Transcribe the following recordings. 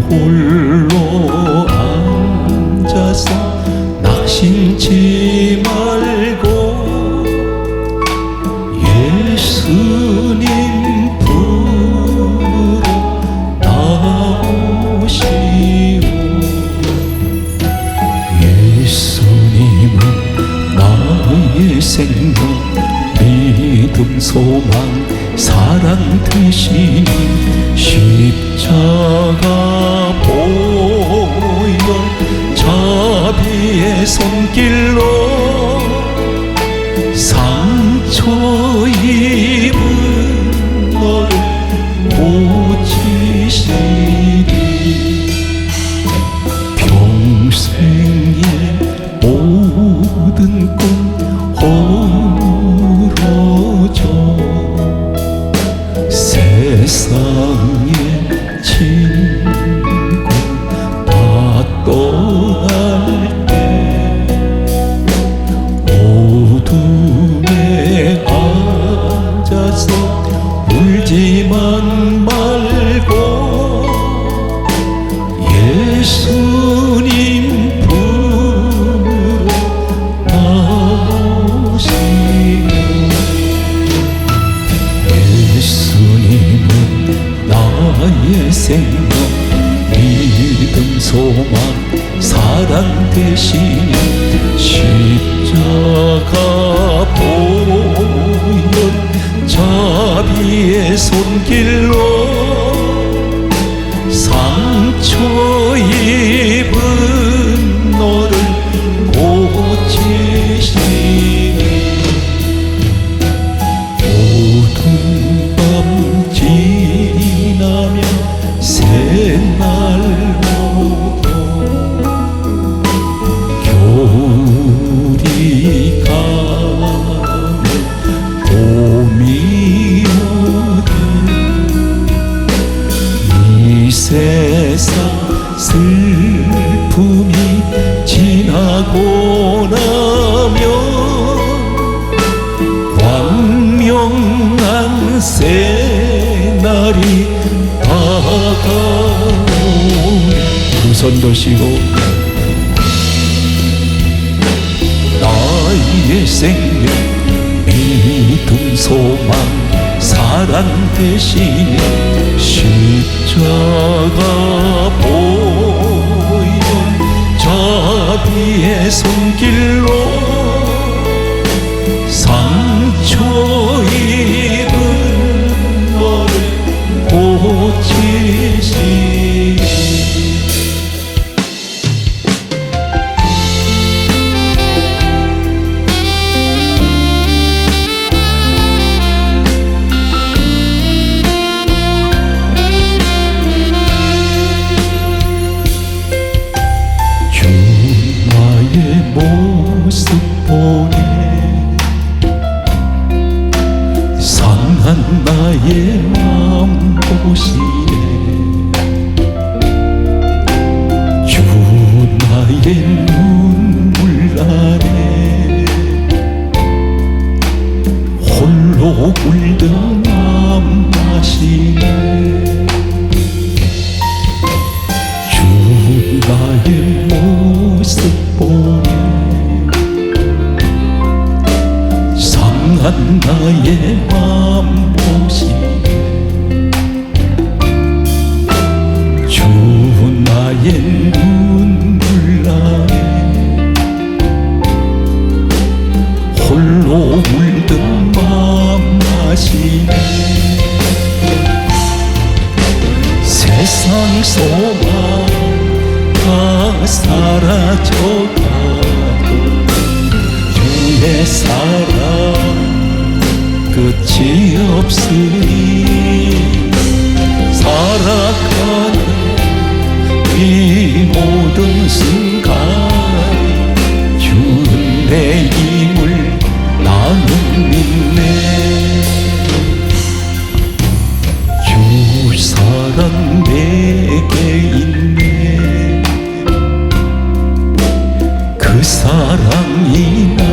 홀로 앉아서 낙심치 말고 예수님 부르러 나오시오. 예수님은 나의 생명, 믿음, 소망, 사랑 되시니 십자가 보혈 자비의 손길로 상처 입은 너를 고치시니 평생의 모든 꿈 허물어져 세상의 친구 다 떠날 때 어둠에 앉아서 울지만 말고 예수님 부르러 나오시오. 예수님은 나의 생명, 믿음, 소망, 사랑 되시니 십자가 보혈 자비의 손길로 상처 입은 너를 고치시니 어두운 밤 지나면 새날로도 겨울이 가면 봄이 오듯 이 세상 슬픔이 지나고 나면 광명한 새날이 다가오네. 두 손 드시고 나의 생명, 믿음, 소망, 사랑 되시니 십자가 보혈 자비의 손길로 상처 입은 너를 고치시니 주 나의 모습 보네 상한 나의 마음 보시네 주 나의 눈물 아래 홀로 울던 마음 아시네 주 나의 모습 보네 상한 나의 마음 보시네 주 나의 눈물 아래 홀로 울던 마음 아시네 세상 소망 다 사라져가도 주의 사랑 끝이 없으니 살아가는 이 모든 순간이 주는 내 힘을 나는 믿네. 주 사랑 내게 있네. 그 사랑이 날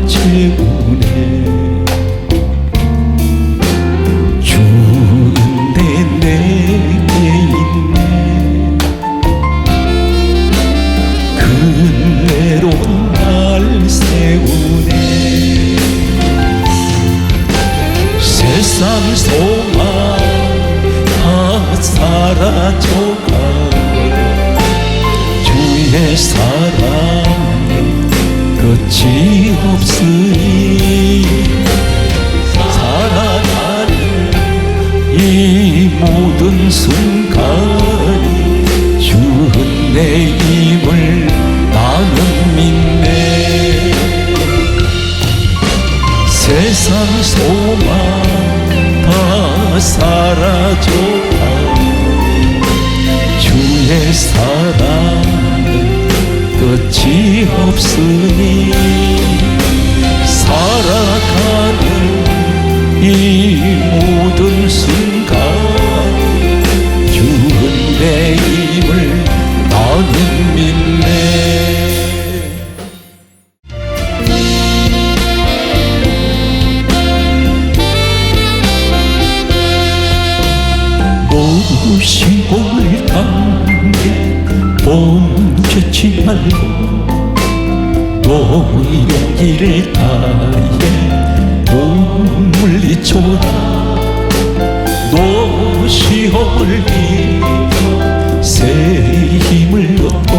채우네. 주은혜 내게 있네. 은혜로 날 세우네. 세상 소망 다 사라져가 주의 사랑에 끝이 없으니 살아가는 이 모든 순간이 주은 내 힘을 나는 믿네. 세상 소망 다 사라져가 주의 사랑은 끝이 없으니 살아가는 이 모든 순간 주은 내 힘을 나는 믿네. 시골 단계 멈추지 말고 또 용기를 다해 몸을 잊혀라. 너 시험을 이겨 새 힘을 얻고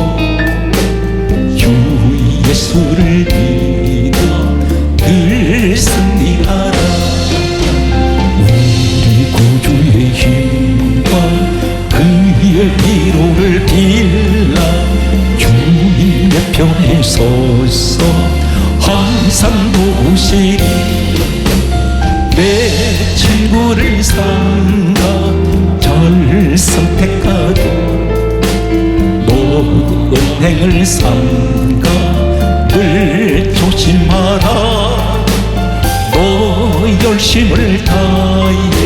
주 예수를 믿어 늘 승리하라. 우리 구주의 힘과 그의 위로를 빌라. 주님 내 편에 서서 항상 도우시리. 내 친구를 삼가 잘 선택하고 너 은행을 삼가 늘 조심하라. 너 열심을 다해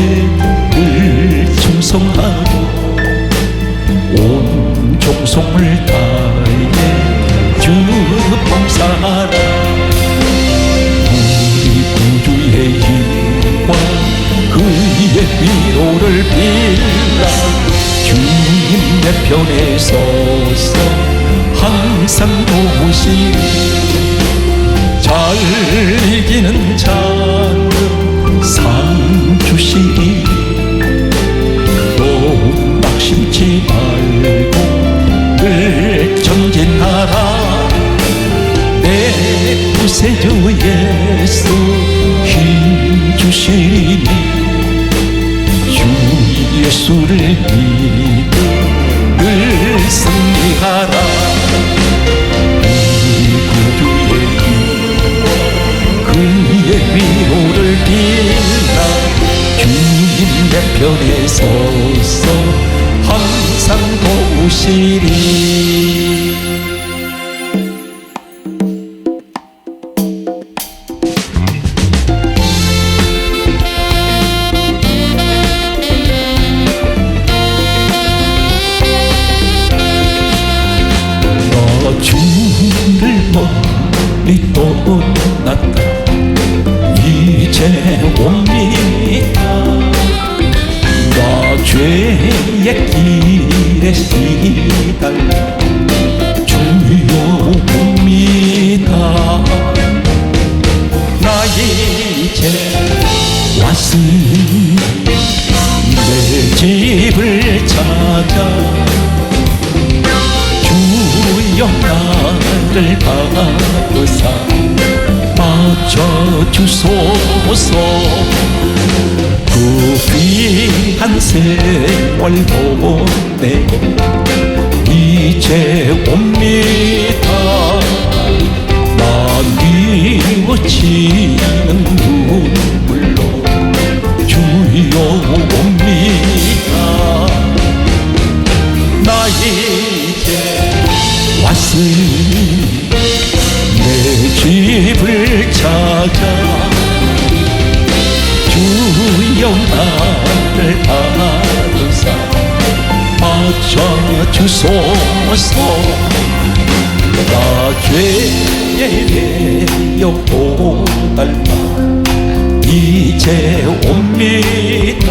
늘 충성하고 온 종속을 다해 주 봉사하라. 우리 구주의 힘과 그의 위로를 빌라. 주님 내 편에 서서 항상 도우시리. 잘 이기는 자는 상 주시리. 또 낙심치 말고 늘 전진하라. 내 구세주 예수 힘 주시니 주 예수를 믿어 늘 승리하라. 우리 구주의 힘과 그의 위로를 빌라. 주님 내 편에 서서 항상 도우시리. 나 주를 멀리 떠났다 이제 옵니다. 나 죄의 길에 시달려 주여 옵니다. 나 이제 왔으니 내 집을 찾아 주여 나를 받으사 맞춰주소서. 그 귀한 세월 보내고 이제 옵니다. 나 미워지는 눈물로 찾아 주여 나를 받으사 맞춰주소서. 나 죄의 배여 고달파 이제 옵니다.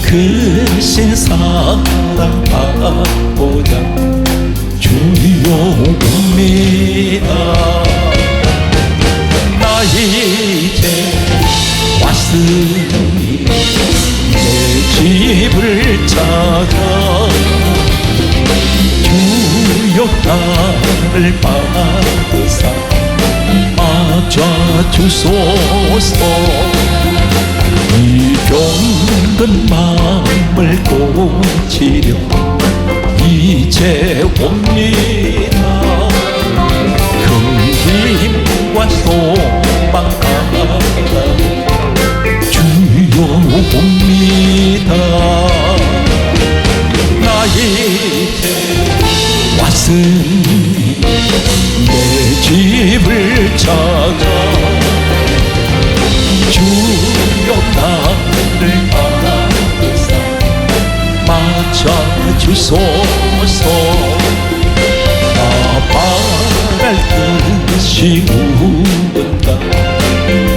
크신 사랑 받고자 주여 옵니다. 나 이제 왔으니 내 집을 찾아 주여 나를 받으사 맞아주소서. 이 병든 마음을 고치려 이제 옵니다. 큰 힘과 소망 가지고 주여 옵니다. 나 이제 왔으니 내 집을 찾아 주여 나를 받으사 맞춰주소서. 나 바랄 뜻이 무언가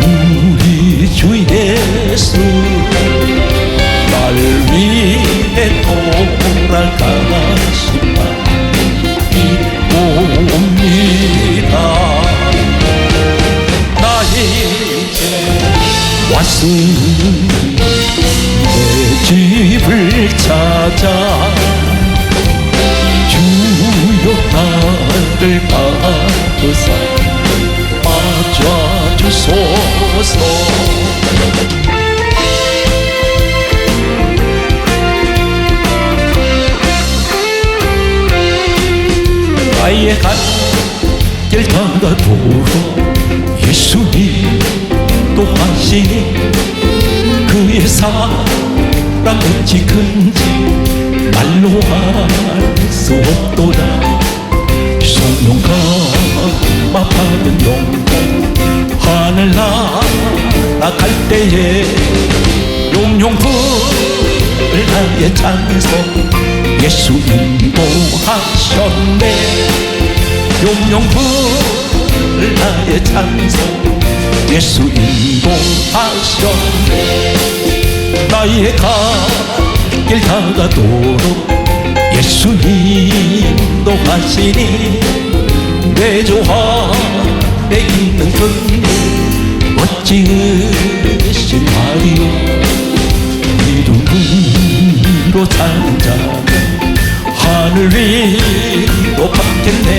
우리 주 예수 날 위해 돌아가시마 믿고 옵니다. 나 이제 왔으니 내 집을 찾아 주여 나를 받으사 맞아주소서. 나의 갈 길 다가도록 예수님 또 하시니 그의 사랑 어찌 큰지 말로 할 수 없도다. 성령과 받은 영광 하늘 날아갈 때에 용용불을 나의 찬송 예수 인도하셨네. 용용불을 나의 찬송 예수 인도하셨네. 나의 갈 길 다가도록 예수 인도하시니 내 조 안에 있는 그님 어찌 으신 말이오. 믿음으로 사는 자는 하늘 위로 받겠네.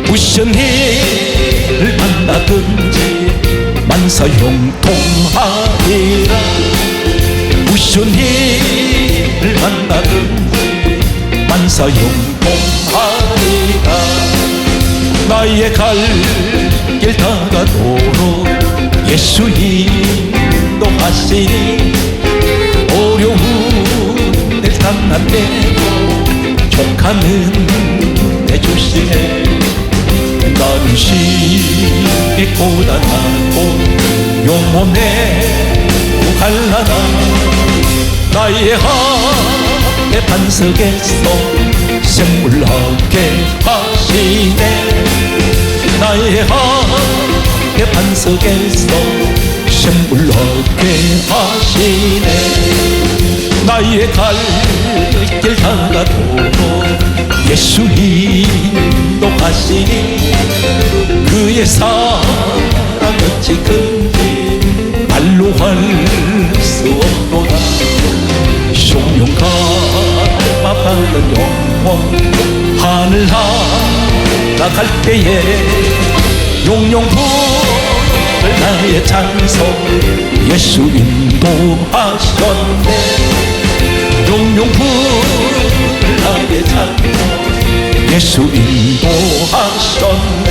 무슨 일을 만나든지 만사 형통하리라. 무슨 일을 만나든지 만사 형통하리라. 나의 갈 길 다가도록 예수 인도하시니 어려운 내 상난 때도 족하는 내 주시네. 나는 시에 고단하고 영혼에 갈라나. 나의 하의 반석에서 샘물나게 하시네. 나의 하의 반석에서 샘물나게 하시네. 나의 갈 길 다가도록 예수 인도하시니 그의 사랑 어찌 큰지 말로 할 수 없도다. 성령과 받은 영원 하늘 날아갈 때에 용용불을 나의 찬송 예수 인도하셨네. 용용불을 나의 찬송 예수 인도하셨네.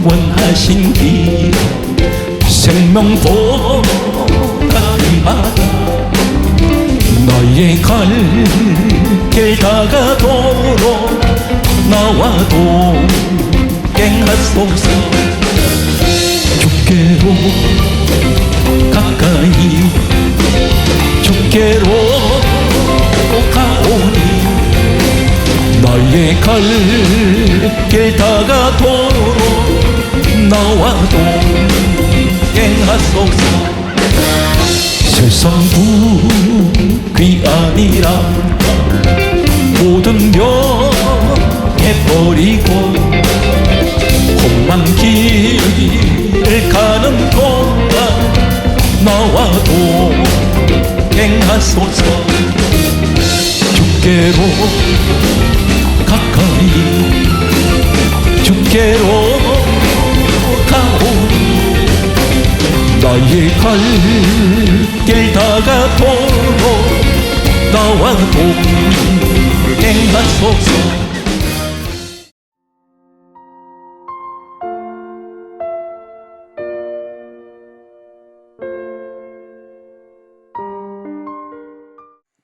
원하신 길 생명보다 이마다 너의 갈 길 다가도록 나와 동행하소서. 주께로 가까이 주께로 가오니 너의 갈 길 다가도록 나와 동행하소서. 세상 부귀 아니라 모든 명예버리고 험한 길을 가는 동안 나와 동행하소서. 주께로 가까이 주께로 가오니 나의 갈 길 다가도록 나와 동행하소서.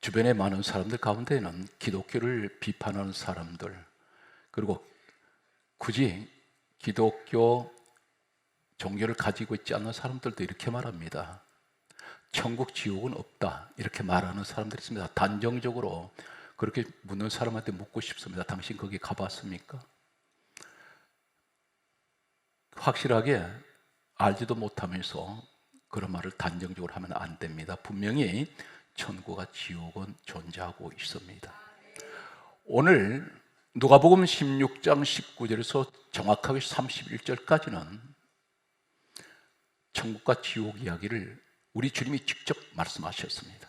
주변의 많은 사람들 가운데는 기독교를 비판하는 사람들, 그리고 굳이 기독교 종교를 가지고 있지 않는 사람들도 이렇게 말합니다. 천국 지옥은 없다, 이렇게 말하는 사람들이 있습니다. 단정적으로 그렇게 묻는 사람한테 묻고 싶습니다. 당신 거기 가봤습니까? 확실하게 알지도 못하면서 그런 말을 단정적으로 하면 안 됩니다. 분명히 천국과 지옥은 존재하고 있습니다. 오늘 누가복음 16장 19절에서 정확하게 31절까지는 천국과 지옥 이야기를 우리 주님이 직접 말씀하셨습니다.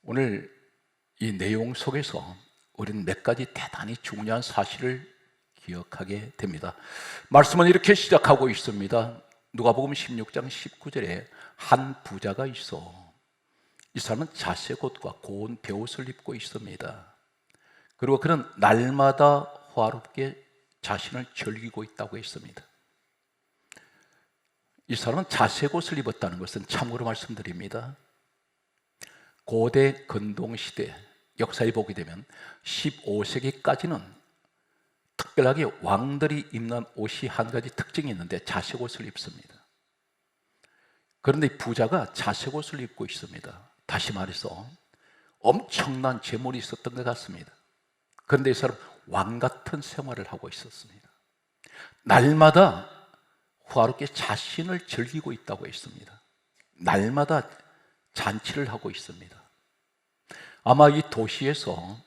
오늘 이 내용 속에서 우리는 몇 가지 대단히 중요한 사실을 기억하게 됩니다. 말씀은 이렇게 시작하고 있습니다. 누가복음 16장 19절에 한 부자가 있어. 이 사람은 자색옷과 고운 베옷을 입고 있습니다. 그리고 그는 날마다 화롭게 자신을 즐기고 있다고 했습니다. 이 사람은 자색옷을 입었다는 것은 참고로 말씀드립니다. 고대 근동시대 역사에 보게 되면 15세기까지는 특별하게 왕들이 입는 옷이 한 가지 특징이 있는데 자색옷을 입습니다. 그런데 이 부자가 자색옷을 입고 있습니다. 다시 말해서 엄청난 재물이 있었던 것 같습니다. 그런데 이 사람 왕 같은 생활을 하고 있었습니다. 날마다 화롭게 자신을 즐기고 있다고 했습니다. 날마다 잔치를 하고 있습니다. 아마 이 도시에서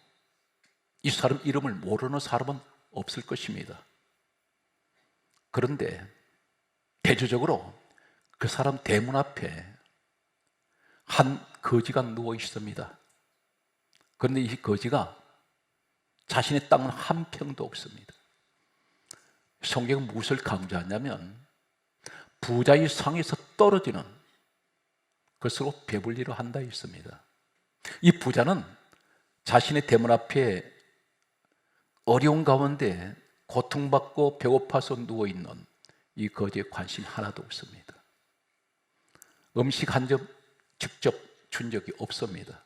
이 사람 이름을 모르는 사람은 없을 것입니다. 그런데 대조적으로 그 사람 대문 앞에 한 거지가 누워 있습니다. 그런데 이 거지가 자신의 땅은 한 평도 없습니다. 성경은 무엇을 강조하냐면 부자의 상에서 떨어지는 것으로 배불리려 한다 했습니다. 이 부자는 자신의 대문 앞에 어려운 가운데 고통받고 배고파서 누워있는 이 거지에 관심이 하나도 없습니다. 음식 한 점 직접 준 적이 없습니다.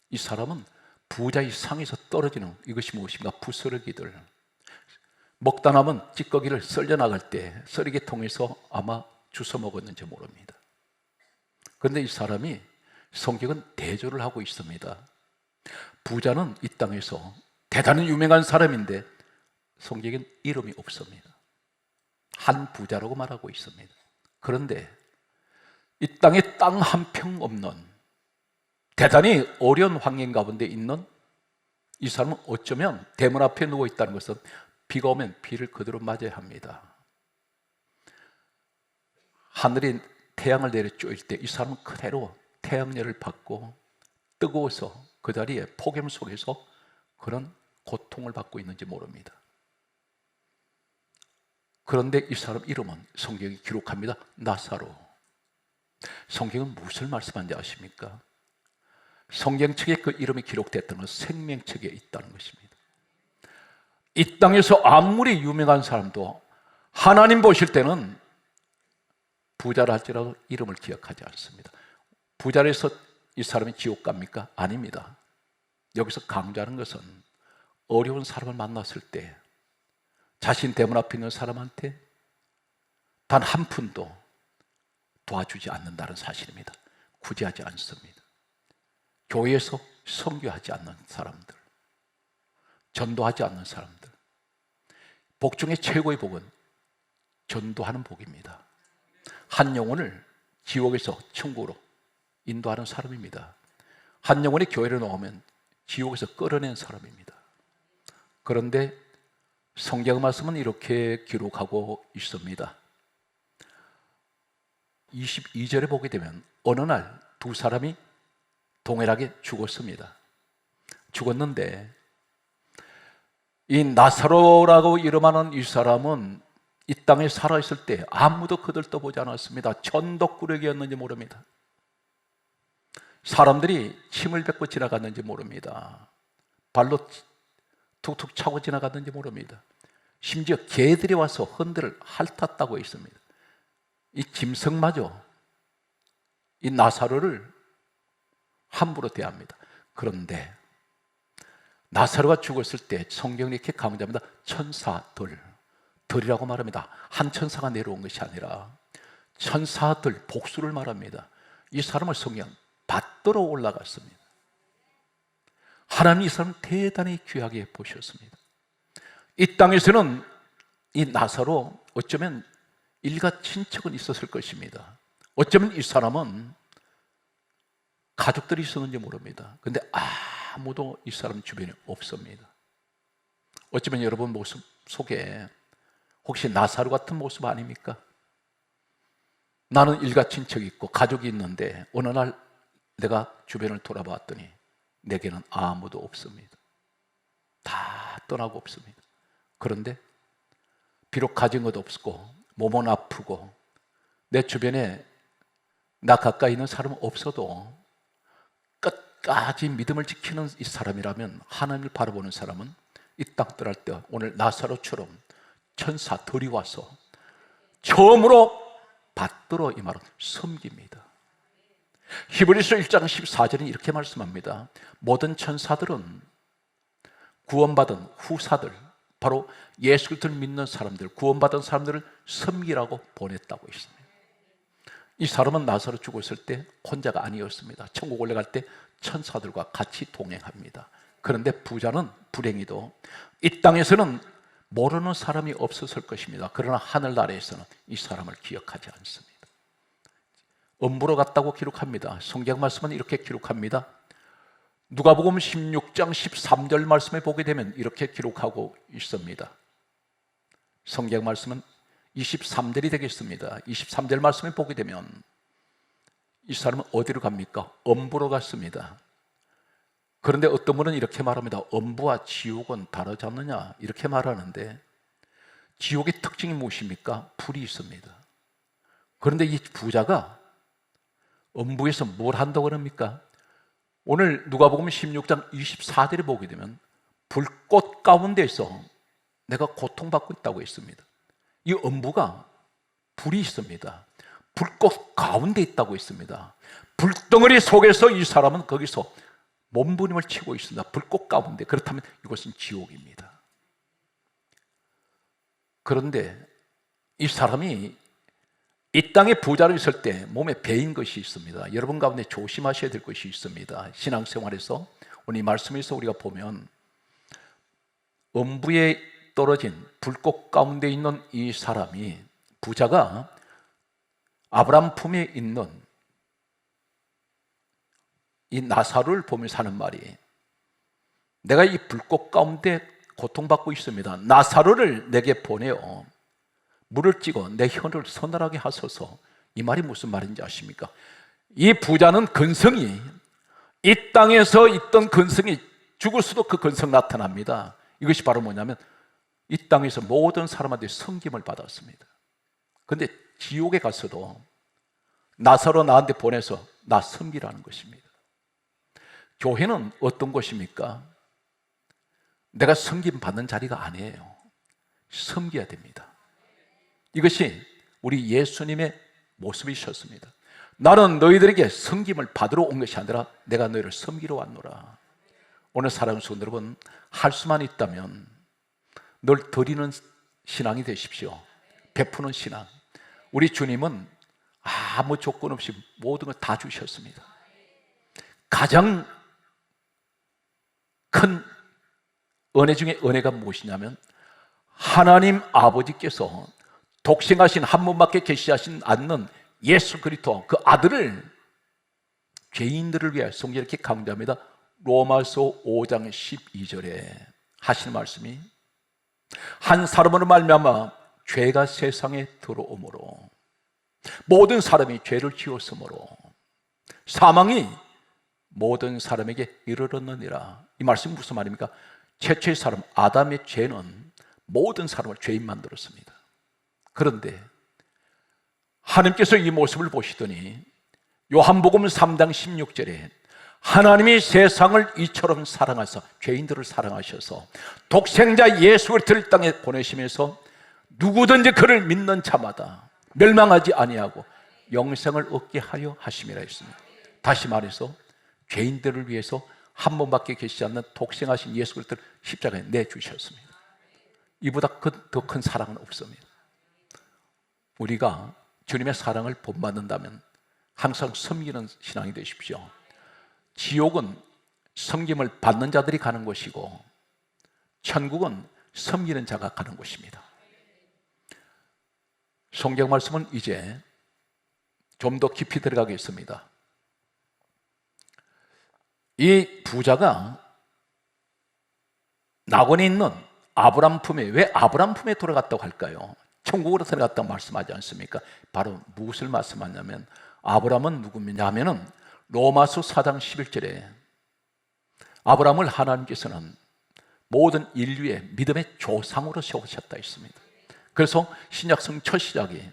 이 사람은 부자의 상에서 떨어지는 이것이 무엇인가? 부스러기들, 먹다 남은 찌꺼기를 썰려 나갈 때 썰이개 통해서 아마 주워 먹었는지 모릅니다. 그런데 이 사람이 성경은 대조를 하고 있습니다. 부자는 이 땅에서 대단히 유명한 사람인데 성경엔 이름이 없습니다. 한 부자라고 말하고 있습니다. 그런데 이 땅에 땅 한 평 없는 대단히 어려운 환경 가운데 있는 이 사람은 어쩌면 대문 앞에 누워 있다는 것은 비가 오면 비를 그대로 맞아야 합니다. 하늘이 태양을 내려 쪼일 때 이 사람은 그대로 태양열을 받고 뜨거워서 그 자리에 폭염 속에서 그런 고통을 받고 있는지 모릅니다. 그런데 이 사람 이름은 성경이 기록합니다. 나사로. 성경은 무엇을 말씀하는지 아십니까? 성경책에 그 이름이 기록됐다는 것은 생명책에 있다는 것입니다. 이 땅에서 아무리 유명한 사람도 하나님 보실 때는 부자를 할지라도 이름을 기억하지 않습니다. 부자를 해서 이 사람이 지옥 갑니까? 아닙니다. 여기서 강조하는 것은 어려운 사람을 만났을 때 자신 대문 앞에 있는 사람한테 단 한 푼도 도와주지 않는다는 사실입니다. 구제하지 않습니다. 교회에서 선교하지 않는 사람들, 전도하지 않는 사람들, 복 중에 최고의 복은 전도하는 복입니다. 한 영혼을 지옥에서 천국으로 인도하는 사람입니다. 한 영혼이 교회를 나오면 지옥에서 끌어낸 사람입니다. 그런데 성경 말씀은 이렇게 기록하고 있습니다. 22절에 보게 되면 어느 날 두 사람이 동일하게 죽었습니다. 죽었는데 이 나사로라고 이름하는 이 사람은 이 땅에 살아있을 때 아무도 그들 떠보지 않았습니다. 천덕꾸러기였는지 모릅니다. 사람들이 침을 뱉고 지나갔는지 모릅니다. 발로 툭툭 차고 지나갔는지 모릅니다. 심지어 개들이 와서 흔들을 핥았다고 했습니다. 이 짐승마저 이 나사로를 함부로 대합니다. 그런데 나사로가 죽었을 때 성경이 이렇게 강조합니다. 천사들, 들이라고 말합니다. 한 천사가 내려온 것이 아니라 천사들, 복수를 말합니다. 이 사람을 성경 받들어 올라갔습니다. 하나님 이 사람 대단히 귀하게 보셨습니다. 이 땅에서는 이 나사로 어쩌면 일가 친척은 있었을 것입니다. 어쩌면 이 사람은 가족들이 있었는지 모릅니다. 그런데 아무도 이 사람 주변에 없습니다. 어쩌면 여러분 모습 속에 혹시 나사로 같은 모습 아닙니까? 나는 일가 친척이 있고 가족이 있는데 어느 날 내가 주변을 돌아봤더니 내게는 아무도 없습니다. 다 떠나고 없습니다. 그런데 비록 가진 것도 없고 몸은 아프고 내 주변에 나 가까이 있는 사람은 없어도 끝까지 믿음을 지키는 이 사람이라면, 하나님을 바라보는 사람은 이 땅 떠날 때 오늘 나사로처럼 천사들이 와서 처음으로 받들어 이 말은 섬깁니다. 히브리서 1장 14절은 이렇게 말씀합니다. 모든 천사들은 구원받은 후사들, 바로 예수 그리스도를 믿는 사람들, 구원받은 사람들을 섬기라고 보냈다고 했습니다. 이 사람은 나사로 죽었을 때 혼자가 아니었습니다. 천국 올라갈 때 천사들과 같이 동행합니다. 그런데 부자는 불행히도 이 땅에서는 모르는 사람이 없었을 것입니다. 그러나 하늘나라에서는 이 사람을 기억하지 않습니다. 음부로 갔다고 기록합니다. 성경 말씀은 이렇게 기록합니다. 누가복음 16장 13절 말씀에 보게 되면 이렇게 기록하고 있습니다. 성경 말씀은 23절이 되겠습니다. 23절 말씀에 보게 되면 이 사람은 어디로 갑니까? 음부로 갔습니다. 그런데 어떤 분은 이렇게 말합니다. 음부와 지옥은 다르지 않느냐 이렇게 말하는데, 지옥의 특징이 무엇입니까? 불이 있습니다. 그런데 이 부자가 음부에서 뭘 한다고 합니까? 오늘 누가복음 16장 24절에 보게 되면 불꽃 가운데서 내가 고통받고 있다고 했습니다. 이 음부가 불이 있습니다. 불꽃 가운데 있다고 했습니다. 불덩어리 속에서 이 사람은 거기서 몸부림을 치고 있습니다. 불꽃 가운데. 그렇다면 이것은 지옥입니다. 그런데 이 사람이 이 땅에 부자로 있을 때 몸에 배인 것이 있습니다. 여러분 가운데 조심하셔야 될 것이 있습니다. 신앙생활에서 오늘 이 말씀에서 우리가 보면 음부에 떨어진 불꽃 가운데 있는 이 사람이, 부자가 아브라함 품에 있는 이 나사로를 보면서 하는 말이, 내가 이 불꽃 가운데 고통받고 있습니다. 나사로를 내게 보내어 물을 찌고 내 혀를 서늘하게 하소서. 이 말이 무슨 말인지 아십니까? 이 부자는 근성이, 이 땅에서 있던 근성이 죽을 수도 그 근성 나타납니다. 이것이 바로 뭐냐면 이 땅에서 모든 사람한테 섬김을 받았습니다. 그런데 지옥에 가서도 나사로 나한테 보내서 나 섬기라는 것입니다. 교회는 어떤 곳입니까? 내가 섬김 받는 자리가 아니에요. 섬겨야 됩니다. 이것이 우리 예수님의 모습이셨습니다. 나는 너희들에게 섬김을 받으러 온 것이 아니라 내가 너희를 섬기러 왔노라. 오늘 사랑하는 성도 여러분, 할 수만 있다면 늘 드리는 신앙이 되십시오. 베푸는 신앙. 우리 주님은 아무 조건 없이 모든 걸 다 주셨습니다. 가장 큰 은혜 중에 은혜가 무엇이냐면 하나님 아버지께서 독생하신 한 분밖에 계시지 않는 예수 그리스도 그 아들을 죄인들을 위해 성경이 이렇게 강조합니다. 로마서 5장 12절에 하시는 말씀이 한 사람으로 말미암아 죄가 세상에 들어오므로 모든 사람이 죄를 지었으므로 사망이 모든 사람에게 이르렀느니라. 이 말씀이 무슨 말입니까? 최초의 사람 아담의 죄는 모든 사람을 죄인 만들었습니다. 그런데 하나님께서 이 모습을 보시더니 요한복음 3장 16절에 하나님이 세상을 이처럼 사랑하사 죄인들을 사랑하셔서 독생자 예수 그리스도를 땅에 보내시면서 누구든지 그를 믿는 자마다 멸망하지 아니하고 영생을 얻게 하려 하심이라 했습니다. 다시 말해서 죄인들을 위해서 한 번밖에 계시지 않는 독생하신 예수 그리스도를 십자가에 내주셨습니다. 이보다 더 큰 사랑은 없습니다. 우리가 주님의 사랑을 본받는다면 항상 섬기는 신앙이 되십시오. 지옥은 섬김을 받는 자들이 가는 곳이고 천국은 섬기는 자가 가는 곳입니다. 성경 말씀은 이제 좀 더 깊이 들어가겠습니다. 이 부자가 낙원에 있는 아브람 품에, 왜 아브람 품에 들어갔다고 할까요? 천국으로 들어갔다고 말씀하지 않습니까? 바로 무엇을 말씀하냐면 아브람은 누구냐면은 로마서 4장 11절에 아브람을 하나님께서는 모든 인류의 믿음의 조상으로 세우셨다 했습니다. 그래서 신약성 첫 시작이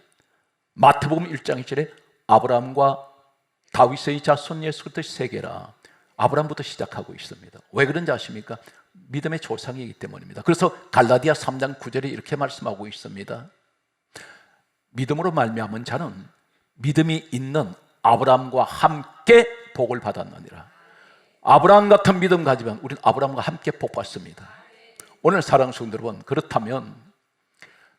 마태복음 1장 1절에 아브람과 다윗의 자손 예수 그리스도의 세계라 아브람부터 시작하고 있습니다. 왜 그런지 아십니까? 믿음의 조상이기 때문입니다. 그래서 갈라디아 3장 9절에 이렇게 말씀하고 있습니다. 믿음으로 말미암은 자는 믿음이 있는 아브람과 함께 복을 받았느니라. 아브람 같은 믿음 가지면 우리는 아브람과 함께 복 받습니다. 오늘 사랑하는 성도 여러분, 그렇다면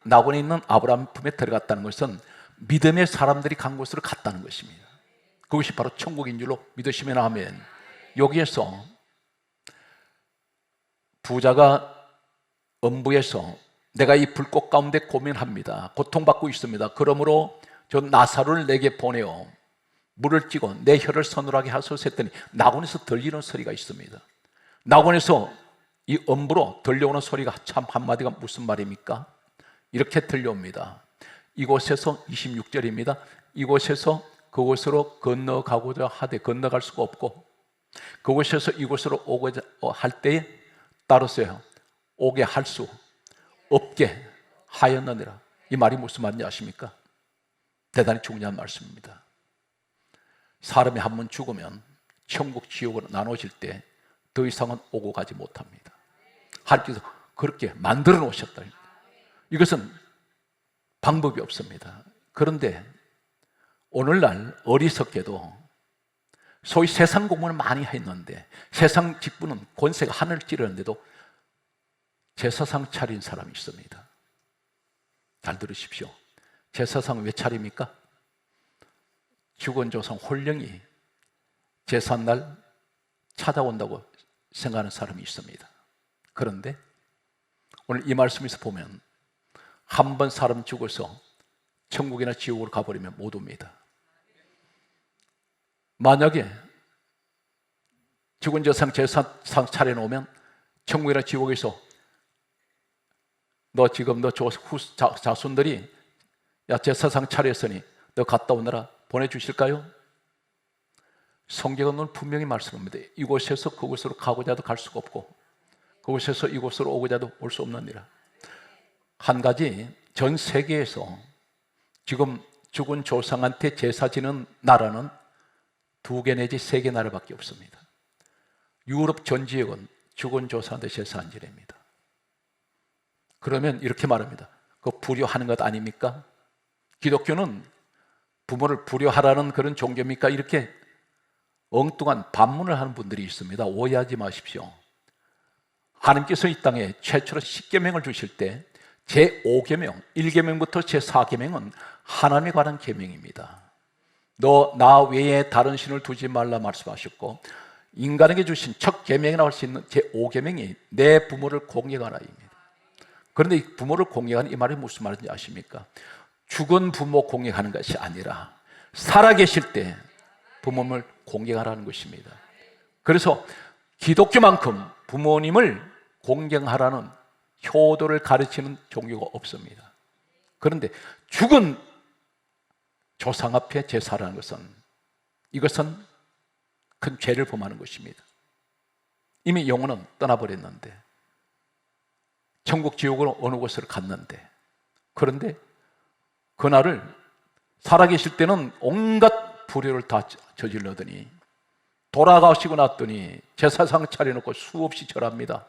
낙원에 있는 아브람 품에 들어갔다는 것은 믿음의 사람들이 간 곳으로 갔다는 것입니다. 그것이 바로 천국인 줄로 믿으시면 아멘. 여기에서 부자가 음부에서 내가 이 불꽃 가운데 고민합니다. 고통받고 있습니다. 그러므로 저 나사로를 내게 보내어 물을 찌고 내 혀를 서늘하게 하소서 했더니 낙원에서 들리는 소리가 있습니다. 낙원에서 이 음부로 들려오는 소리가 참 한마디가 무슨 말입니까? 이렇게 들려옵니다. 이곳에서 26절입니다. 이곳에서 그곳으로 건너가고자 하되 건너갈 수가 없고 그곳에서 이곳으로 오고자 할 때에 따라서요 오게 할 수 없게 하였느니라. 이 말이 무슨 말인지 아십니까? 대단히 중요한 말씀입니다. 사람이 한 번 죽으면 천국 지옥으로 나눠질 때 더 이상은 오고 가지 못합니다. 하나님께서 그렇게 만들어 놓으셨다. 이것은 방법이 없습니다. 그런데 오늘날 어리석게도 소위 세상 공부는 많이 했는데 세상 직분은 권세가 하늘을 찌르는데도 제사상 차린 사람이 있습니다. 잘 들으십시오. 제사상 왜 차립니까? 죽은 조상 홀령이 제삿날 찾아온다고 생각하는 사람이 있습니다. 그런데 오늘 이 말씀에서 보면 한 번 사람 죽어서 천국이나 지옥으로 가버리면 못 옵니다. 만약에 죽은 조상 제사상 차려놓으면 천국이나 지옥에서 너 지금 너 자손들이 야 제사상 차렸으니 너 갔다 오너라 보내주실까요? 성경은 오늘 분명히 말씀합니다. 이곳에서 그곳으로 가고자 해도 갈 수가 없고 그곳에서 이곳으로 오고자 해도 올 수 없느니라. 한 가지 전 세계에서 지금 죽은 조상한테 제사 지는 나라는 2개 내지 3개 나라밖에 없습니다. 유럽 전 지역은 죽은 조상한테 제사 안 지냅니다. 그러면 이렇게 말합니다. 그거 불효하는 것 아닙니까? 기독교는 부모를 불효하라는 그런 종교입니까? 이렇게 엉뚱한 반문을 하는 분들이 있습니다. 오해하지 마십시오. 하나님께서 이 땅에 최초로 10계명을 주실 때 제5계명, 1계명부터 제4계명은 하나님에 관한 계명입니다. 너 나 외에 다른 신을 두지 말라 말씀하셨고, 인간에게 주신 첫 계명이라고 할 수 있는 제5계명이 내 부모를 공경하라입니다. 그런데 이 부모를 공경하는 이 말이 무슨 말인지 아십니까? 죽은 부모 공경하는 것이 아니라 살아계실 때 부모를 공경하라는 것입니다. 그래서 기독교만큼 부모님을 공경하라는 효도를 가르치는 종교가 없습니다. 그런데 죽은 조상 앞에 제사라는 것은, 이것은 큰 죄를 범하는 것입니다. 이미 영혼은 떠나버렸는데, 천국 지옥으로 어느 곳으로 갔는데, 그런데 그날을 살아계실 때는 온갖 불효를 다 저질러더니 돌아가시고 났더니 제사상 차려놓고 수없이 절합니다.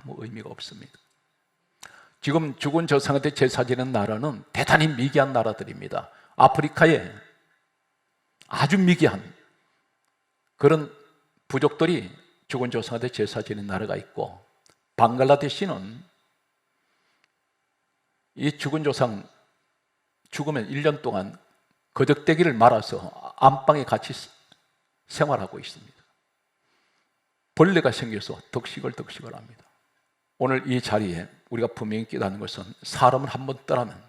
아무 의미가 없습니다. 지금 죽은 조상한테 제사 지는 나라는 대단히 미개한 나라들입니다. 아프리카에 아주 미개한 그런 부족들이 죽은 조상한테 제사 지는 나라가 있고, 방글라데시는 이 죽은 조상 죽으면 1년 동안 거적대기를 말아서 안방에 같이 생활하고 있습니다. 벌레가 생겨서 덕식을 합니다. 오늘 이 자리에 우리가 분명히 깨닫는 것은, 사람은 한번 떠나면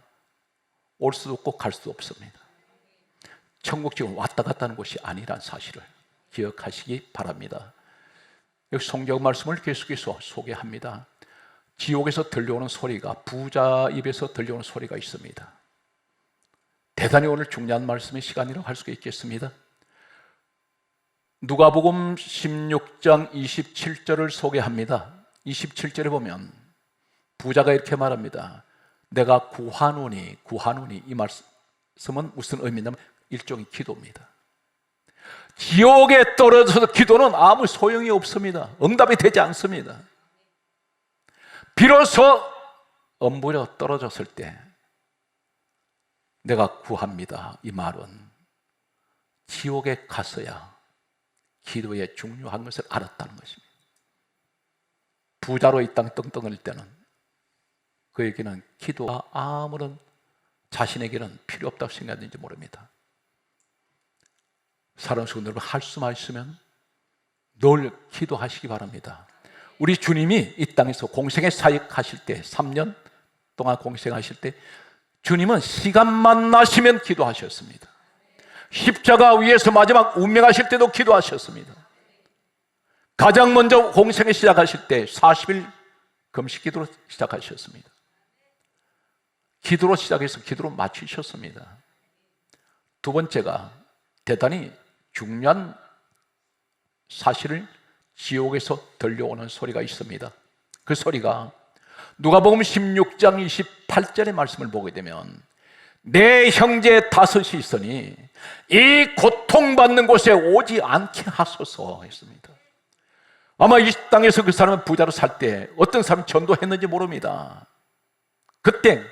올 수도 없고 갈 수도 없습니다. 천국 지옥은 왔다 갔다 하는 곳이 아니란 사실을 기억하시기 바랍니다. 여기 성경 말씀을 계속해서 소개합니다. 지옥에서 들려오는 소리가, 부자 입에서 들려오는 소리가 있습니다. 대단히 오늘 중요한 말씀의 시간이라고 할 수가 있겠습니다. 누가복음 16장 27절을 소개합니다. 27절에 보면 부자가 이렇게 말합니다. 내가 구하노니. 이 말씀은 무슨 의미냐면 일종의 기도입니다. 지옥에 떨어져서 기도는 아무 소용이 없습니다. 응답이 되지 않습니다. 비로소 엄부려 떨어졌을 때 내가 구합니다, 이 말은 지옥에 가서야 기도의 중요한 것을 알았다는 것입니다. 부자로 이 땅 떵떵거릴 때는 그에게는 기도가 아무런, 자신에게는 필요 없다고 생각하는지 모릅니다. 사랑하는 성도 여러분, 할 수만 있으면 늘 기도하시기 바랍니다. 우리 주님이 이 땅에서 공생의 사역하실 때, 3년 동안 공생하실 때 주님은 시간만 나시면 기도하셨습니다. 십자가 위에서 마지막 운명하실 때도 기도하셨습니다. 가장 먼저 공생을 시작하실 때 40일 금식 기도로 시작하셨습니다. 기도로 시작해서 기도로 마치셨습니다. 두 번째가 대단히 중요한 사실을, 지옥에서 들려오는 소리가 있습니다. 그 소리가 누가복음 16장 28절의 말씀을 보게 되면, 내 형제 다섯이 있으니 이 고통받는 곳에 오지 않게 하소서 했습니다. 아마 이 땅에서 그 사람은 부자로 살 때 어떤 사람이 전도했는지 모릅니다. 그때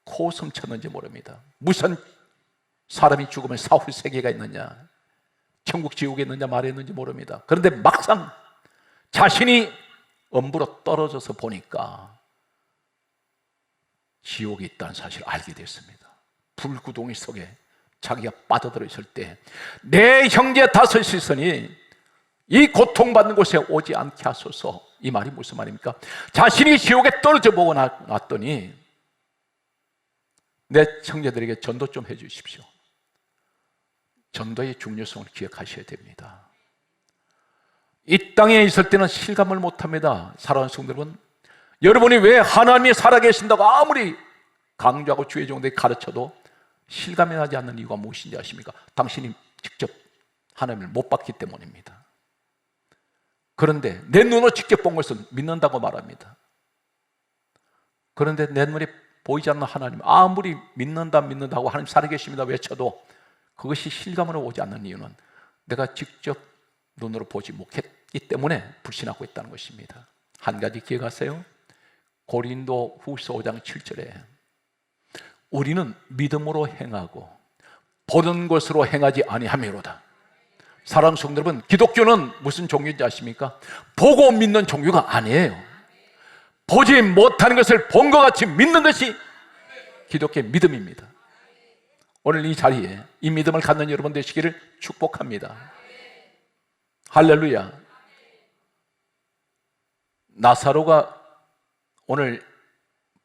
코웃음 쳤는지 모릅니다. 무슨 사람이 죽으면 사후세계가 있느냐, 천국 지옥에 있느냐 말했는지 모릅니다. 그런데 막상 자신이 엄부로 떨어져서 보니까 지옥이 있다는 사실을 알게 됐습니다. 불구덩이 속에 자기가 빠져들어 있을 때, 내 형제 다섯이 있으니 이 고통받는 곳에 오지 않게 하소서. 이 말이 무슨 말입니까? 자신이 지옥에 떨어져 보고 났더니 내 형제들에게 전도 좀 해 주십시오. 전도의 중요성을 기억하셔야 됩니다. 이 땅에 있을 때는 실감을 못합니다. 사랑하는 성도 여러분, 여러분이 왜 하나님이 살아계신다고 아무리 강조하고 주의 종들에게 가르쳐도 실감이 나지 않는 이유가 무엇인지 아십니까? 당신이 직접 하나님을 못 봤기 때문입니다. 그런데 내 눈으로 직접 본 것은 믿는다고 말합니다. 그런데 내 눈에 보이지 않는 하나님, 아무리 믿는다고 하나님 살아계십니다 외쳐도 그것이 실감으로 오지 않는 이유는 내가 직접 눈으로 보지 못했기 때문에 불신하고 있다는 것입니다. 한 가지 기억하세요. 고린도 후서 5장 7절에 우리는 믿음으로 행하고 보는 것으로 행하지 아니하미로다. 사랑하는 성도 여러분, 기독교는 무슨 종교인지 아십니까? 보고 믿는 종교가 아니에요. 보지 못하는 것을 본 것 같이 믿는 것이 기독교의 믿음입니다. 오늘 이 자리에 이 믿음을 갖는 여러분 되시기를 축복합니다. 할렐루야. 나사로가 오늘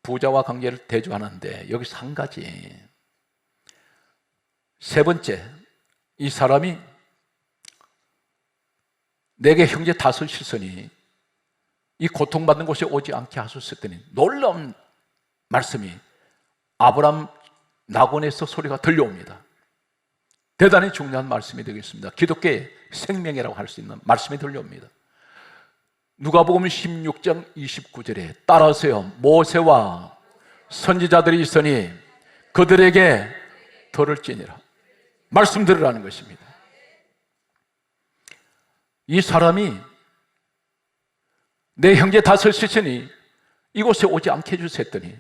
부자와 관계를 대조하는데 여기서 한 가지, 세 번째, 이 사람이 내게 형제 다섯이 있으니 이 고통받는 곳에 오지 않게 하소서 했더니 놀라운 말씀이 아브람 낙원에서 소리가 들려옵니다. 대단히 중요한 말씀이 되겠습니다. 기독교의 생명이라고 할 수 있는 말씀이 들려옵니다. 누가복음 16장 29절에 따라서요, 모세와 선지자들이 있으니 그들에게 들을지니라. 말씀 들으라는 것입니다. 이 사람이 내 형제 다섯이 있으니 이곳에 오지 않게 해주세요 했더니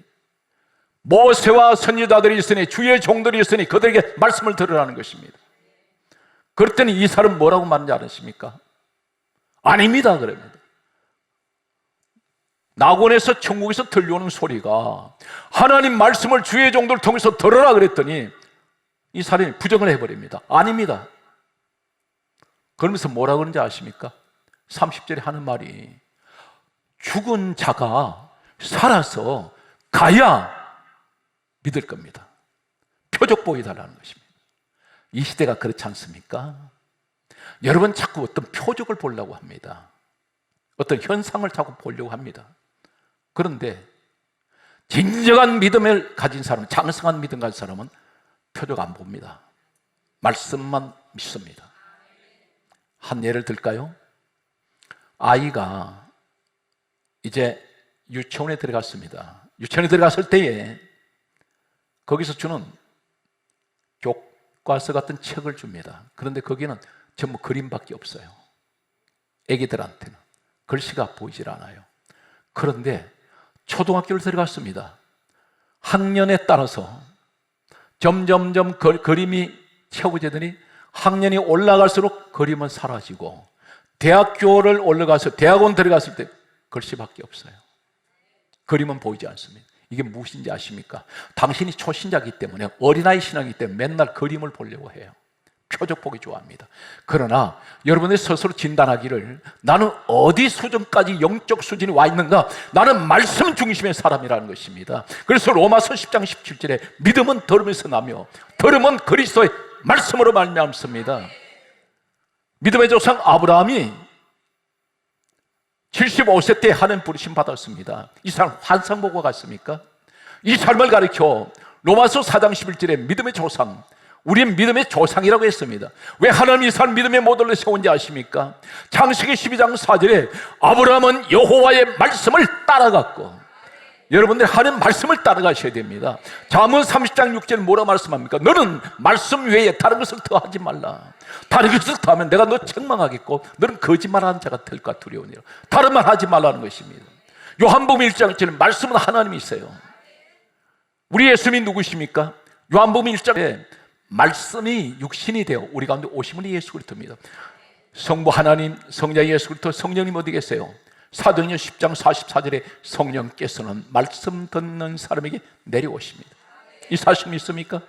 모세와 선지자들이 있으니 주의 종들이 있으니 그들에게 말씀을 들으라는 것입니다. 그랬더니 이 사람 뭐라고 말하는지 아십니까? 아닙니다 그럽니다. 낙원에서 천국에서 들려오는 소리가 하나님 말씀을 주의 종들을 통해서 들으라 그랬더니 이 사람이 부정을 해버립니다. 아닙니다. 그러면서 뭐라 그러는지 아십니까? 30절에 하는 말이 죽은 자가 살아서 가야 믿을 겁니다. 표적 보여달라는 것입니다. 이 시대가 그렇지 않습니까? 여러분 자꾸 어떤 표적을 보려고 합니다. 어떤 현상을 자꾸 보려고 합니다. 그런데 진정한 믿음을 가진 사람은, 장성한 믿음 가진 사람은 표적 안 봅니다. 말씀만 믿습니다. 한 예를 들까요? 아이가 이제 유치원에 들어갔습니다. 유치원에 들어갔을 때에 거기서 주는 교과서 같은 책을 줍니다. 그런데 거기는 전부 그림밖에 없어요. 애기들한테는 글씨가 보이질 않아요. 그런데 초등학교를 들어갔습니다. 학년에 따라서 점점점 그림이 채워지더니 학년이 올라갈수록 그림은 사라지고 대학교를 올라가서 대학원 들어갔을 때 글씨밖에 없어요. 그림은 보이지 않습니다. 이게 무엇인지 아십니까? 당신이 초신자이기 때문에, 어린아이 신앙이기 때문에 맨날 그림을 보려고 해요. 표적 보기 좋아합니다. 그러나 여러분들이 스스로 진단하기를, 나는 어디 수준까지 영적 수준이 와 있는가? 나는 말씀 중심의 사람이라는 것입니다. 그래서 로마서 10장 17절에 믿음은 들으면서 나며 들음은 그리스도의 말씀으로 말미암습니다. 믿음의 조상 아브라함이 75세 때 하나님 부르심 받았습니다. 이 사람 환상 보고 갔습니까? 이 삶을 가리켜 로마서 4장 11절에 믿음의 조상, 우리는 믿음의 조상이라고 했습니다. 왜 하나님이 이 사람 믿음의 모델로 세운지 아십니까? 창세기 12장 4절에 아브라함은 여호와의 말씀을 따라갔고, 여러분들 하나님 말씀을 따라가셔야 됩니다. 잠언 30장 6절에 뭐라 말씀합니까? 너는 말씀 외에 다른 것을 더하지 말라. 다른 것을 더하면 내가 너 책망하겠고 너는 거짓말하는 자가 될까 두려우니라. 다른 말 하지 말라는 것입니다. 요한복음 1장 1절에 말씀은 하나님이세요. 우리 예수님이 누구십니까? 요한복음 1장에 말씀이 육신이 되어 우리 가운데 오신 분이 예수 그리스도입니다. 성부 하나님, 성자 예수 그리스도, 성령님 어디 계세요? 사도행전 10장 44절에 성령께서는 말씀 듣는 사람에게 내려오십니다. 이 사실 믿습니까?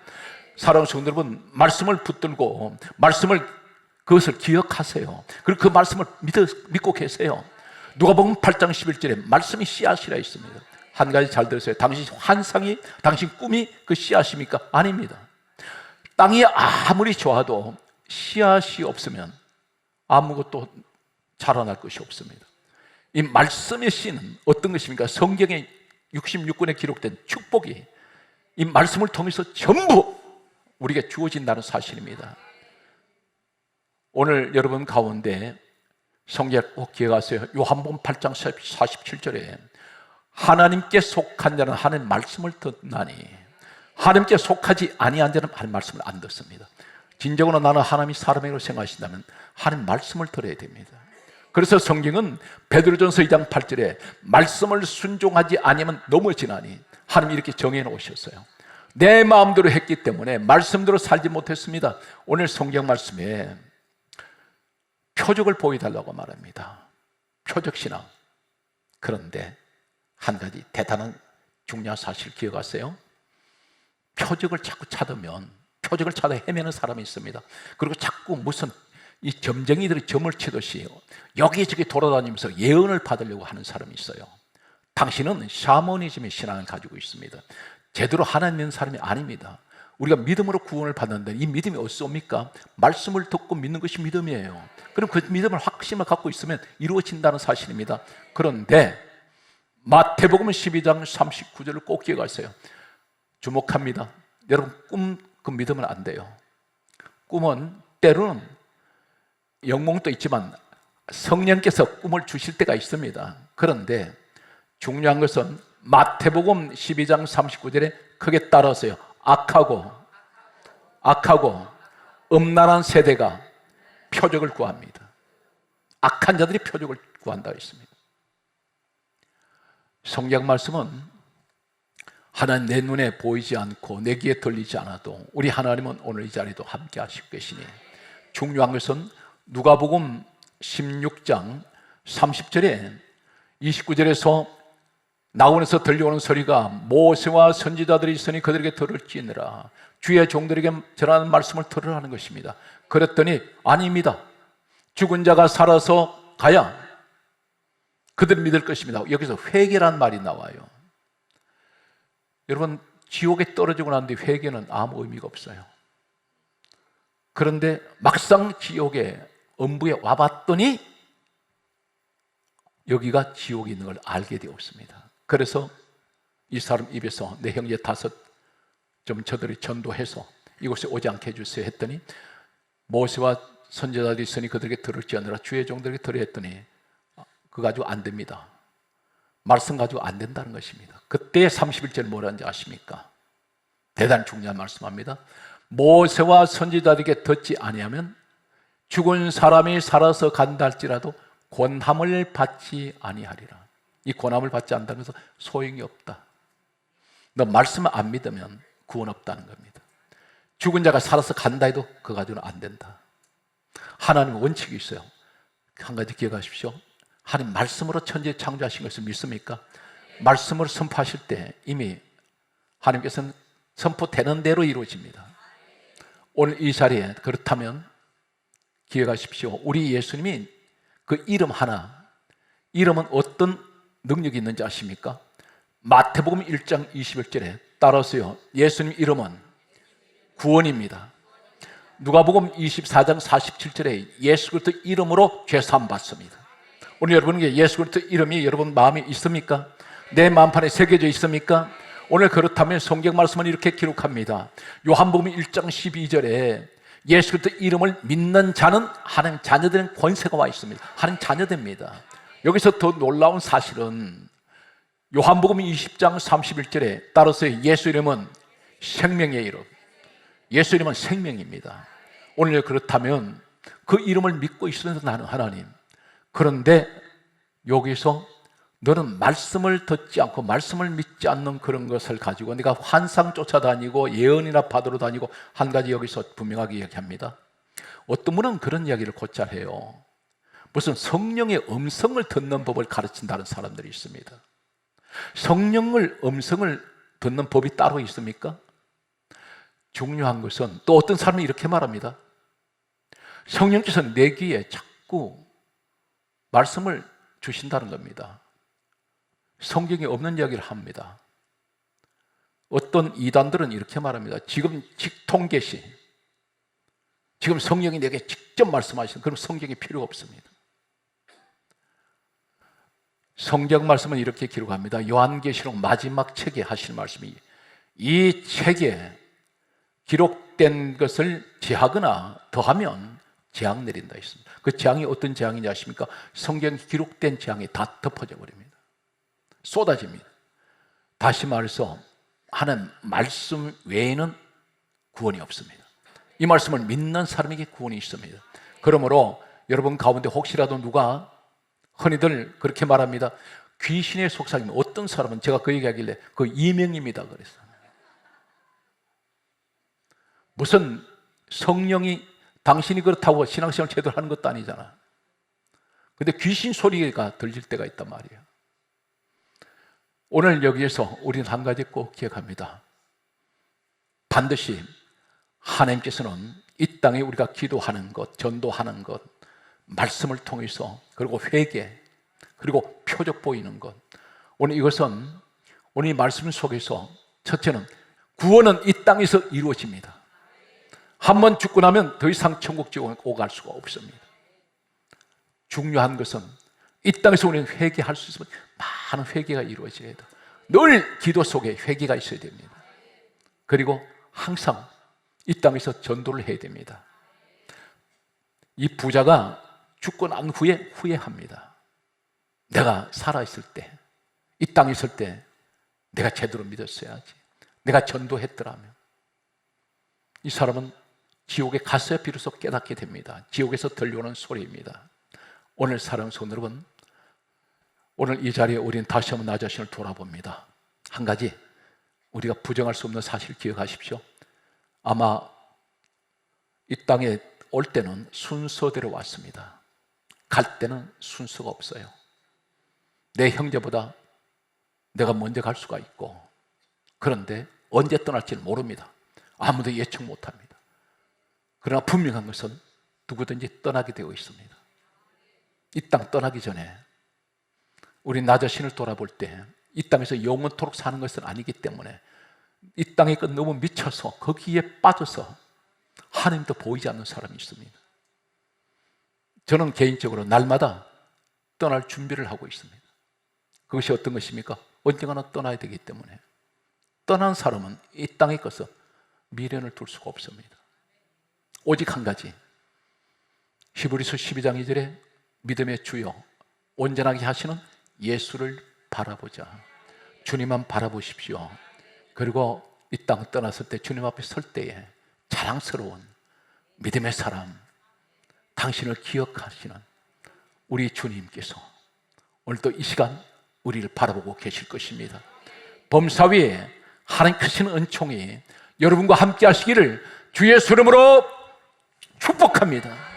사랑하는 성도 여러분, 말씀을 붙들고 말씀을, 그것을 기억하세요. 그리고 그 말씀을 믿고 계세요. 누가복음 8장 11절에 말씀이 씨앗이라 있습니다. 한 가지 잘 들으세요. 당신 환상이, 당신 꿈이 그 씨앗입니까? 아닙니다. 땅이 아무리 좋아도 씨앗이 없으면 아무것도 자라날 것이 없습니다. 이 말씀의 씨는 어떤 것입니까? 성경에 66권에 기록된 축복이 이 말씀을 통해서 전부 우리에게 주어진다는 사실입니다. 오늘 여러분 가운데 성경 꼭 기억하세요. 요한복음 8장 47절에 하나님께 속한 자는 하나님 말씀을 듣나니 하나님께 속하지 아니한 자는 하나님 말씀을 안 듣습니다. 진정으로 나는 하나님이 사람이라고 생각하신다면 하나님 말씀을 들어야 됩니다. 그래서 성경은 베드로전서 2장 8절에 말씀을 순종하지 아니하면 넘어지나니 하나님이 이렇게 정해 놓으셨어요. 내 마음대로 했기 때문에 말씀대로 살지 못했습니다. 오늘 성경 말씀에 표적을 보여달라고 말합니다. 표적신앙. 그런데 한 가지 대단한 중요한 사실 기억하세요? 표적을 자꾸 찾으면, 표적을 찾아 헤매는 사람이 있습니다. 그리고 자꾸 무슨 이 점쟁이들이 점을 치듯이 여기저기 돌아다니면서 예언을 받으려고 하는 사람이 있어요. 당신은 샤머니즘의 신앙을 가지고 있습니다. 제대로 하나님 믿는 사람이 아닙니다. 우리가 믿음으로 구원을 받는데 이 믿음이 어디서 옵니까? 말씀을 듣고 믿는 것이 믿음이에요. 그럼 그 믿음을 확신을 갖고 있으면 이루어진다는 사실입니다. 그런데 마태복음 12장 39절을 꼭 기억하세요. 주목합니다. 여러분, 그 믿으면 안 돼요. 꿈은 때로는 영몽도 있지만 성령께서 꿈을 주실 때가 있습니다. 그런데 중요한 것은 마태복음 12장 39절에 크게 따라서요. 악하고 음란한 세대가 표적을 구합니다. 악한 자들이 표적을 구한다 했습니다. 성경 말씀은 하나님 내 눈에 보이지 않고 내 귀에 들리지 않아도 우리 하나님은 오늘 이 자리도 함께 하시고 계시니, 중요한 것은 누가복음 16장 30절에 29절에서 나원에서 들려오는 소리가 모세와 선지자들이 있으니 그들에게 들을지니라. 주의 종들에게 전하는 말씀을 들으라는 것입니다. 그랬더니 아닙니다. 죽은 자가 살아서 가야 그들 믿을 것입니다. 여기서 회개란 말이 나와요. 여러분, 지옥에 떨어지고 난 뒤 회개는 아무 의미가 없어요. 그런데 막상 지옥에 음부에 와봤더니 여기가 지옥이 있는 걸 알게 되었습니다. 그래서 이 사람 입에서 내 형제 5 좀 저들이 전도해서 이곳에 오지 않게 해주세요 했더니, 모세와 선지자들이 있으니 그들에게 들을지언으라. 주의 종들에게 들으라 했더니 그거 가지고 안 됩니다. 말씀 가지고 안 된다는 것입니다. 그때 31절 뭐라는지 아십니까? 대단히 중요한 말씀합니다. 모세와 선지자들에게 듣지 아니하면 죽은 사람이 살아서 간다 할지라도 권함을 받지 아니하리라. 이 권함을 받지 않는다는 것은 소용이 없다. 너 말씀을 안 믿으면 구원 없다는 겁니다. 죽은 자가 살아서 간다 해도 그거 가지고는 안 된다. 하나님은 원칙이 있어요. 한 가지 기억하십시오. 하나님 말씀으로 천지에 창조하신 것을 믿습니까? 말씀으로 선포하실 때 이미 하나님께서는 선포되는 대로 이루어집니다. 오늘 이 자리에 그렇다면 기억하십시오. 우리 예수님이 그 이름 하나, 이름은 어떤 능력이 있는지 아십니까? 마태복음 1장 21절에 따라서요, 예수님 이름은 구원입니다. 누가복음 24장 47절에 예수 그리스도 이름으로 죄사함 받습니다. 오늘 여러분에게 예수 그리스도 이름이 여러분 마음에 있습니까? 내 마음판에 새겨져 있습니까? 오늘 그렇다면 성경 말씀은 이렇게 기록합니다. 요한복음 1장 12절에 예수 그리스도 이름을 믿는 자는 하나님 자녀들은 권세가 와 있습니다. 하나님 자녀됩니다. 여기서 더 놀라운 사실은 요한복음 20장 31절에 따라서 예수 이름은 생명의 이름, 예수 이름은 생명입니다. 오늘 그렇다면 그 이름을 믿고 있으면서 나는 하나님, 그런데 여기서 너는 말씀을 듣지 않고 말씀을 믿지 않는 그런 것을 가지고 내가 환상 쫓아다니고 예언이나 받으러 다니고, 한 가지 여기서 분명하게 이야기합니다. 어떤 분은 그런 이야기를 곧잘 해요. 무슨 성령의 음성을 듣는 법을 가르친다는 사람들이 있습니다. 성령을 음성을 듣는 법이 따로 있습니까? 중요한 것은 또 어떤 사람이 이렇게 말합니다. 성령께서 내 귀에 자꾸 말씀을 주신다는 겁니다. 성경에 없는 이야기를 합니다. 어떤 이단들은 이렇게 말합니다. 지금 직통계시, 지금 성령이 내게 직접 말씀하시는, 그럼 성경이 필요가 없습니다. 성경 말씀은 이렇게 기록합니다. 요한계시록 마지막 책에 하실 말씀이, 이 책에 기록된 것을 제하거나 더하면 재앙 내린다 했습니다. 그 재앙이 어떤 재앙인지 아십니까? 성경에 기록된 재앙이 다 덮어져 버립니다. 쏟아집니다. 다시 말해서 하나님 말씀 외에는 구원이 없습니다. 이 말씀을 믿는 사람에게 구원이 있습니다. 그러므로 여러분 가운데 혹시라도 누가 흔히들 그렇게 말합니다. 귀신의 속삭임, 어떤 사람은 제가 그 얘기하길래 그 이명입니다 그랬어요. 무슨 성령이 당신이 그렇다고 신앙생활 제대로 하는 것도 아니잖아. 근데 귀신 소리가 들릴 때가 있단 말이에요. 오늘 여기에서 우리는 한 가지 꼭 기억합니다. 반드시 하나님께서는 이 땅에 우리가 기도하는 것, 전도하는 것, 말씀을 통해서, 그리고 회개, 그리고 표적 보이는 것, 오늘 이것은 오늘 이 말씀 속에서 첫째는 구원은 이 땅에서 이루어집니다. 한 번 죽고 나면 더 이상 천국 지옥에 오갈 수가 없습니다. 중요한 것은 이 땅에서 우리는 회개할 수 있으면 많은 회개가 이루어져야 돼요. 늘 기도 속에 회개가 있어야 됩니다. 그리고 항상 이 땅에서 전도를 해야 됩니다. 이 부자가 죽고 난 후에 후회합니다. 내가 살아있을 때, 이 땅에 있을 때 내가 제대로 믿었어야지, 내가 전도했더라면. 이 사람은 지옥에 갔어야 비로소 깨닫게 됩니다. 지옥에서 들려오는 소리입니다. 오늘 사랑하는 성도 여러분, 오늘 이 자리에 우리는 다시 한번 나 자신을 돌아봅니다. 한 가지 우리가 부정할 수 없는 사실 기억하십시오. 아마 이 땅에 올 때는 순서대로 왔습니다. 갈 때는 순서가 없어요. 내 형제보다 내가 먼저 갈 수가 있고, 그런데 언제 떠날지는 모릅니다. 아무도 예측 못합니다. 그러나 분명한 것은 누구든지 떠나게 되어 있습니다. 이 땅 떠나기 전에 우리 나 자신을 돌아볼 때 이 땅에서 영원토록 사는 것은 아니기 때문에 이 땅에 너무 미쳐서 거기에 빠져서 하나님도 보이지 않는 사람이 있습니다. 저는 개인적으로 날마다 떠날 준비를 하고 있습니다. 그것이 어떤 것입니까? 언젠가는 떠나야 되기 때문에. 떠난 사람은 이 땅에 것서 미련을 둘 수가 없습니다. 오직 한 가지, 히브리서 12장 2절에 믿음의 주요 온전하게 하시는 예수를 바라보자. 주님만 바라보십시오. 그리고 이 땅 떠났을 때 주님 앞에 설 때에 자랑스러운 믿음의 사람, 당신을 기억하시는 우리 주님께서 오늘도 이 시간 우리를 바라보고 계실 것입니다. 범사위에 하나님 크신 은총이 여러분과 함께 하시기를 주의 이름으로 축복합니다.